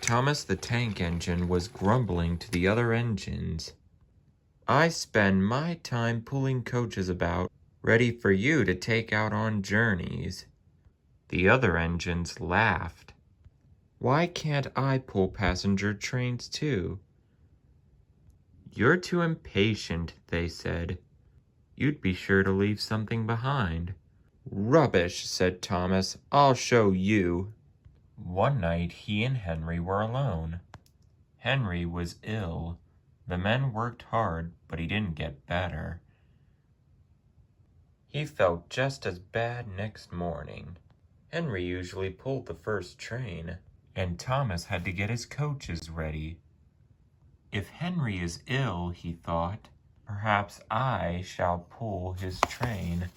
Thomas the Tank Engine was grumbling to the other engines. "I spend my time pulling coaches about, ready for you to take out on journeys." The other engines laughed. "Why can't I pull passenger trains too?" "You're too impatient," they said. "You'd be sure to leave something behind." "Rubbish," said Thomas. "I'll show you." One night he and Henry were alone. Henry was ill. The men worked hard, but he didn't get better. He felt just as bad next morning. Henry usually pulled the first train, and Thomas had to get his coaches ready. If Henry is ill, he thought, perhaps I shall pull his train.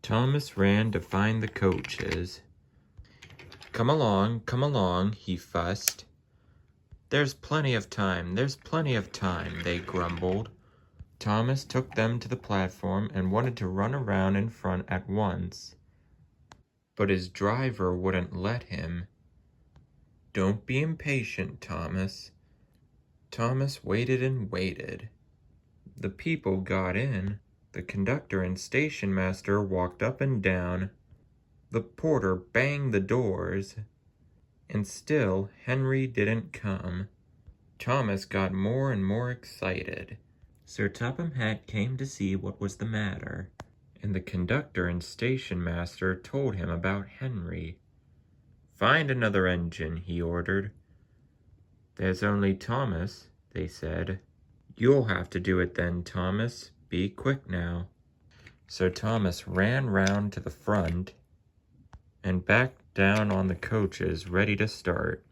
Thomas ran to find the coaches. Come along," he fussed. There's plenty of time, they grumbled. Thomas took them to the platform and wanted to run around in front at once. But his driver wouldn't let him. "Don't be impatient, Thomas." Thomas waited and waited. The people got in. The conductor and station master walked up and down. The porter banged the doors. And still Henry didn't come. Thomas got more and more excited. Sir Topham Hatt came to see what was the matter, and the conductor and station master told him about Henry. "Find another engine," he ordered. "There's only Thomas," they said. "You'll have to do it then, Thomas. Be quick now." So Thomas ran round to the front and back down on the coaches, ready to start.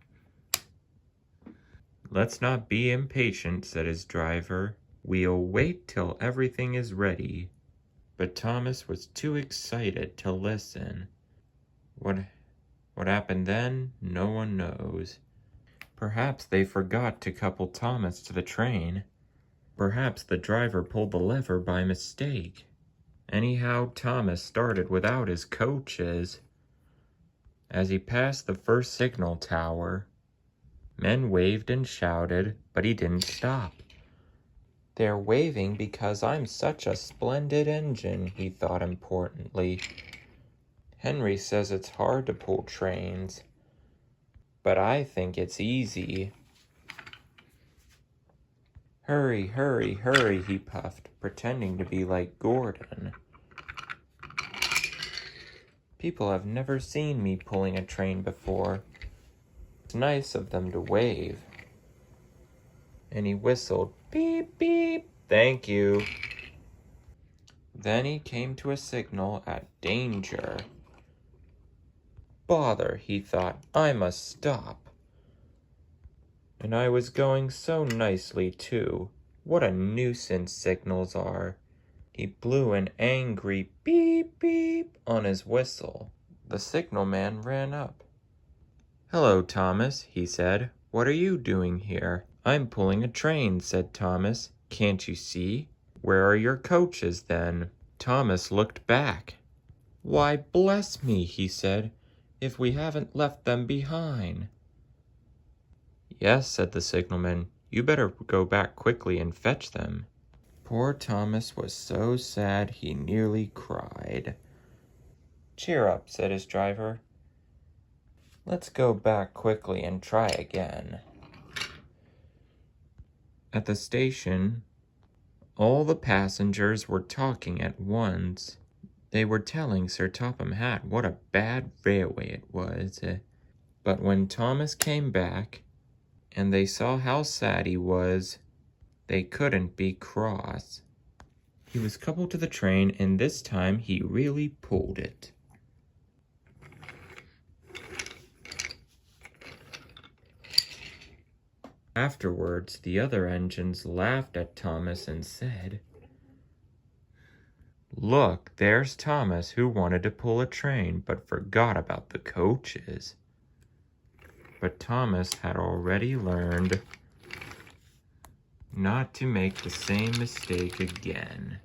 "Let's not be impatient," said his driver. "We'll wait till everything is ready." But Thomas was too excited to listen. What happened then, no one knows. Perhaps they forgot to couple Thomas to the train. Perhaps the driver pulled the lever by mistake. Anyhow, Thomas started without his coaches. As he passed the first signal tower, men waved and shouted, but he didn't stop. "They're waving because I'm such a splendid engine," he thought importantly. "Henry says it's hard to pull trains, but I think it's easy." "Hurry, hurry, hurry," he puffed, pretending to be like Gordon. "People have never seen me pulling a train before. It's nice of them to wave." And he whistled, "Beep, beep, thank you." Then he came to a signal at danger. "Bother," he thought, "I must stop. And I was going so nicely, too. What a nuisance signals are." He blew an angry beep, beep on his whistle. The signalman ran up. "Hello, Thomas," he said. "What are you doing here?" "I'm pulling a train," said Thomas. "Can't you see?" "Where are your coaches, then?" Thomas looked back. "Why, bless me," he said, "if we haven't left them behind." "Yes," said the signalman. "You better go back quickly and fetch them." Poor Thomas was so sad he nearly cried. "Cheer up," said his driver. "Let's go back quickly and try again." At the station, all the passengers were talking at once. They were telling Sir Topham Hatt what a bad railway it was. But when Thomas came back, and they saw how sad he was, they couldn't be cross. He was coupled to the train, and this time he really pulled it. Afterwards, the other engines laughed at Thomas and said, "Look, there's Thomas who wanted to pull a train but forgot about the coaches." But Thomas had already learned not to make the same mistake again.